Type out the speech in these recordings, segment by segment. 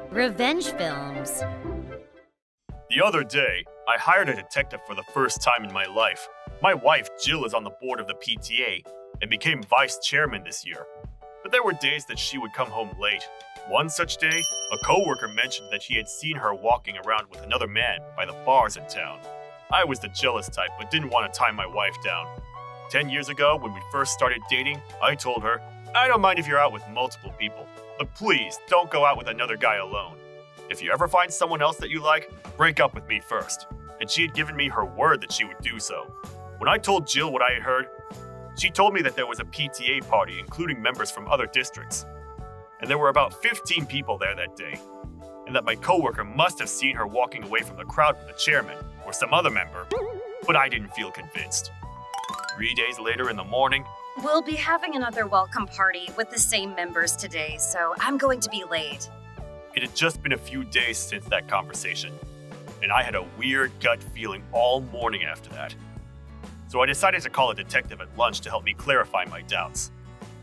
Revenge films. The other day, I hired a detective for the first time in my life. My wife, Jill, is on the board of the PTA and became vice chairman this year. But there were days that she would come home late. One such day, a coworker mentioned that he had seen her walking around with another man by the bars in town. I was the jealous type but didn't want to tie my wife down. 10 years ago, when we first started dating, I told her, I don't mind if you're out with multiple people, but please don't go out with another guy alone. If you ever find someone else that you like, break up with me first. And she had given me her word that she would do so. When I told Jill what I had heard, she told me that there was a PTA party including members from other districts. And there were about 15 people there that day. And that my coworker must have seen her walking away from the crowd with the chairman or some other member. But I didn't feel convinced. 3 days later in the morning, We'll be having another welcome party with the same members today, so I'm going to be late. it had just been a few days since that conversation. And I had a weird gut feeling all morning after that. So I decided to call a detective at lunch to help me clarify my doubts.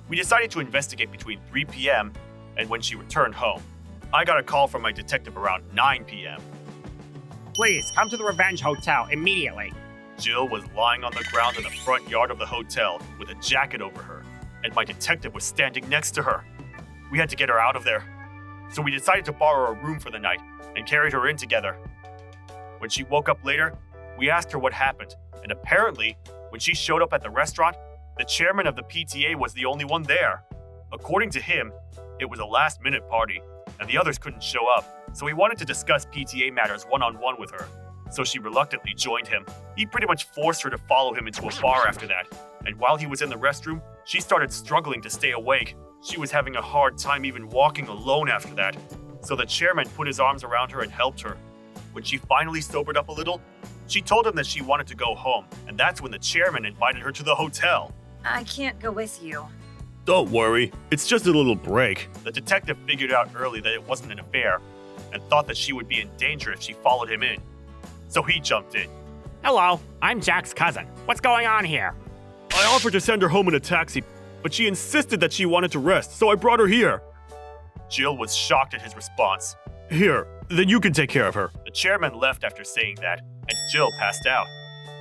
We decided to investigate between 3 p.m. and when she returned home. I got a call from my detective around 9 p.m. Please, come to the Revenge Hotel immediately. Jill was lying on the ground in the front yard of the hotel with a jacket over her, and my detective was standing next to her. We had to get her out of there. So we decided to borrow a room for the night and carried her in together. When she woke up later, we asked her what happened, and apparently, when she showed up at the restaurant, the chairman of the PTA was the only one there. According to him, it was a last-minute party, and the others couldn't show up, so he wanted to discuss PTA matters one-on-one with her. So she reluctantly joined him. He pretty much forced her to follow him into a bar after that, and while he was in the restroom, she started struggling to stay awake. She was having a hard time even walking alone after that, so the chairman put his arms around her and helped her. When she finally sobered up a little, she told him that she wanted to go home, and that's when the chairman invited her to the hotel. I can't go with you. Don't worry, it's just a little break. The detective figured out early that it wasn't an affair, and thought that she would be in danger if she followed him in. So he jumped in. Hello, I'm Jack's cousin. What's going on here? I offered to send her home in a taxi, but she insisted that she wanted to rest, so I brought her here. Jill was shocked at his response. Here, then you can take care of her. The chairman left after saying that, and Jill passed out.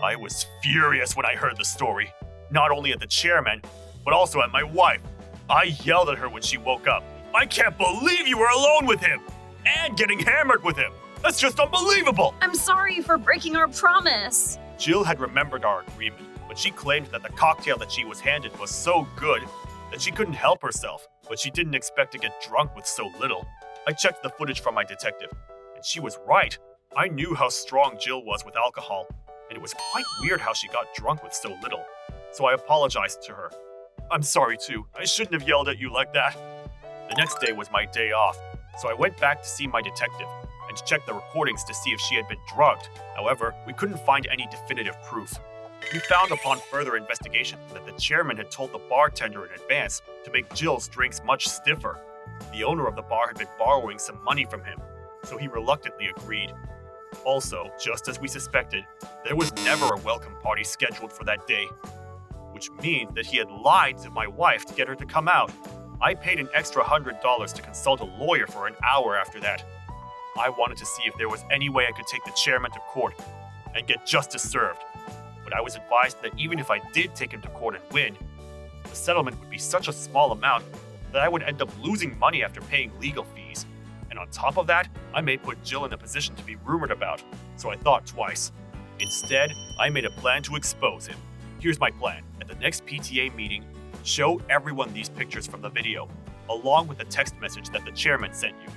I was furious when I heard the story, not only at the chairman, but also at my wife. I yelled at her when she woke up. I can't believe you were alone with him, and getting hammered with him. That's just unbelievable! I'm sorry for breaking our promise. Jill had remembered our agreement, but she claimed that the cocktail that she was handed was so good that she couldn't help herself, but she didn't expect to get drunk with so little. I checked the footage from my detective, and she was right. I knew how strong Jill was with alcohol, and it was quite weird how she got drunk with so little. So I apologized to her. I'm sorry too, I shouldn't have yelled at you like that. The next day was my day off, so I went back to see my detective and to check the recordings to see if she had been drugged. However, we couldn't find any definitive proof. We found upon further investigation that the chairman had told the bartender in advance to make Jill's drinks much stiffer. The owner of the bar had been borrowing some money from him, so he reluctantly agreed. Also, just as we suspected, there was never a welcome party scheduled for that day, which means that he had lied to my wife to get her to come out. I paid an extra $100 to consult a lawyer for an hour after that. I wanted to see if there was any way I could take the chairman to court and get justice served. But I was advised that even if I did take him to court and win, the settlement would be such a small amount that I would end up losing money after paying legal fees. And on top of that, I may put Jill in a position to be rumored about, so I thought twice. Instead, I made a plan to expose him. Here's my plan. At the next PTA meeting, show everyone these pictures from the video, along with the text message that the chairman sent you.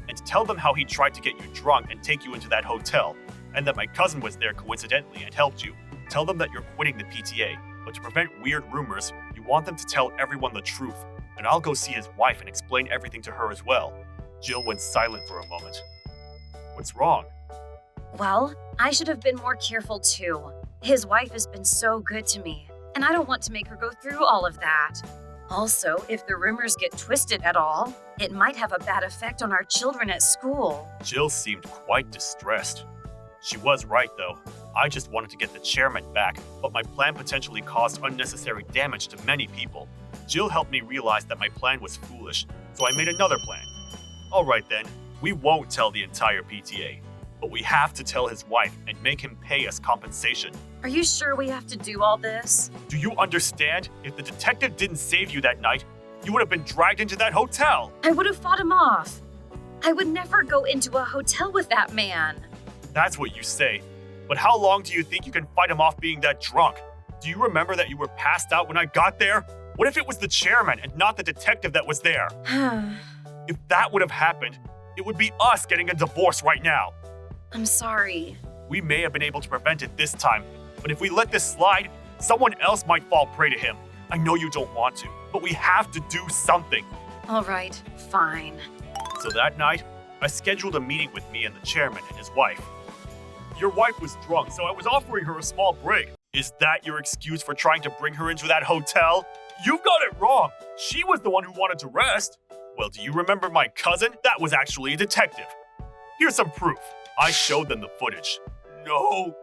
And tell them how he tried to get you drunk and take you into that hotel, and that my cousin was there coincidentally and helped you. Tell them that you're quitting the PTA, but to prevent weird rumors, you want them to tell everyone the truth, and I'll go see his wife and explain everything to her as well. Jill went silent for a moment. What's wrong? Well, I should have been more careful too. His wife has been so good to me, and I don't want to make her go through all of that. Also, if the rumors get twisted at all, it might have a bad effect on our children at school. Jill seemed quite distressed. She was right, though. I just wanted to get the chairman back, but my plan potentially caused unnecessary damage to many people. Jill helped me realize that my plan was foolish, so I made another plan. Alright then, we won't tell the entire PTA, but we have to tell his wife and make him pay us compensation. Are you sure we have to do all this? Do you understand? If the detective didn't save you that night, you would have been dragged into that hotel. I would have fought him off. I would never go into a hotel with that man. That's what you say. But how long do you think you can fight him off being that drunk? Do you remember that you were passed out when I got there? What if it was the chairman and not the detective that was there? If that would have happened, it would be us getting a divorce right now. I'm sorry. We may have been able to prevent it this time, but if we let this slide, someone else might fall prey to him. I know you don't want to, but we have to do something. All right, fine. So that night, I scheduled a meeting with me and the chairman and his wife. Your wife was drunk, so I was offering her a small break. Is that your excuse for trying to bring her into that hotel? You've got it wrong. She was the one who wanted to rest. Well, do you remember my cousin? That was actually a detective. Here's some proof. I showed them the footage. No!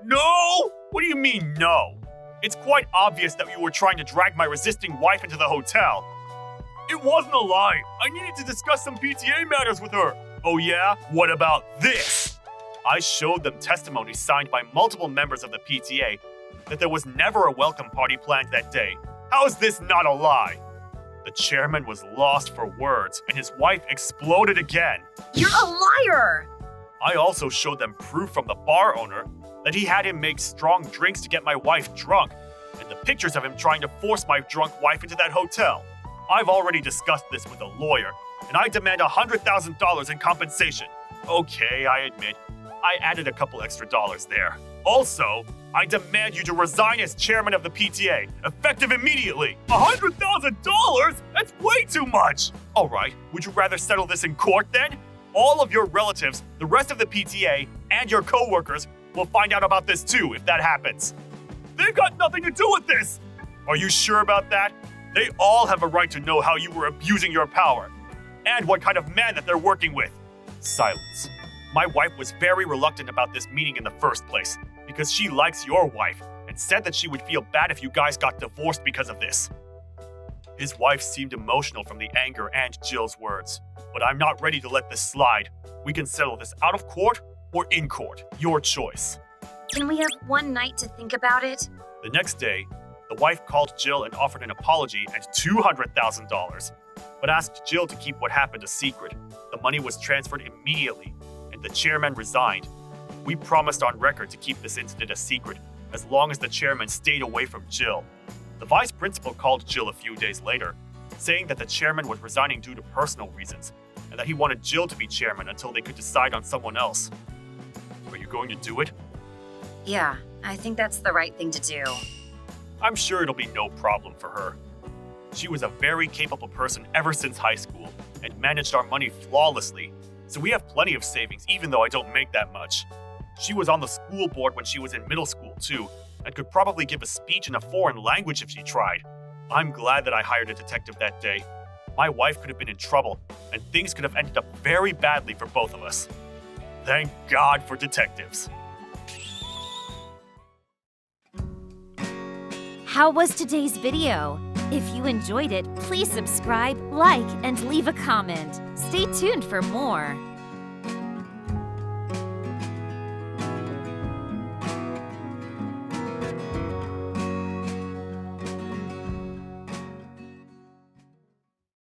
What do you mean, no? It's quite obvious that you were trying to drag my resisting wife into the hotel. It wasn't a lie. I needed to discuss some PTA matters with her. Oh yeah? What about this? I showed them testimony signed by multiple members of the PTA that there was never a welcome party planned that day. How is this not a lie? The chairman was lost for words, and his wife exploded again. You're a liar! I also showed them proof from the bar owner that he had him make strong drinks to get my wife drunk, and the pictures of him trying to force my drunk wife into that hotel. I've already discussed this with a lawyer, and I demand $100,000 in compensation. Okay, I admit, I added a couple extra dollars there. Also, I demand you to resign as chairman of the PTA, effective immediately. $100,000? That's way too much! Alright, would you rather settle this in court then? All of your relatives, the rest of the PTA, and your co-workers will find out about this too if that happens. They've got nothing to do with this! Are you sure about that? They all have a right to know how you were abusing your power, and what kind of man that they're working with. Silence. My wife was very reluctant about this meeting in the first place, because she likes your wife, and said that she would feel bad if you guys got divorced because of this. His wife seemed emotional from the anger and Jill's words, but I'm not ready to let this slide. We can settle this out of court or in court, your choice. Can we have one night to think about it? The next day, the wife called Jill and offered an apology and $200,000, but asked Jill to keep what happened a secret. The money was transferred immediately, and the chairman resigned. We promised on record to keep this incident a secret, as long as the chairman stayed away from Jill. The vice principal called Jill a few days later, saying that the chairman was resigning due to personal reasons, and that he wanted Jill to be chairman until they could decide on someone else. Are you going to do it? Yeah, I think that's the right thing to do. I'm sure it'll be no problem for her. She was a very capable person ever since high school, and managed our money flawlessly, so we have plenty of savings even though I don't make that much. She was on the school board when she was in middle school too, and could probably give a speech in a foreign language if she tried. I'm glad that I hired a detective that day. My wife could have been in trouble, and things could have ended up very badly for both of us. Thank God for detectives. How was today's video? If you enjoyed it, please subscribe, like, and leave a comment. Stay tuned for more.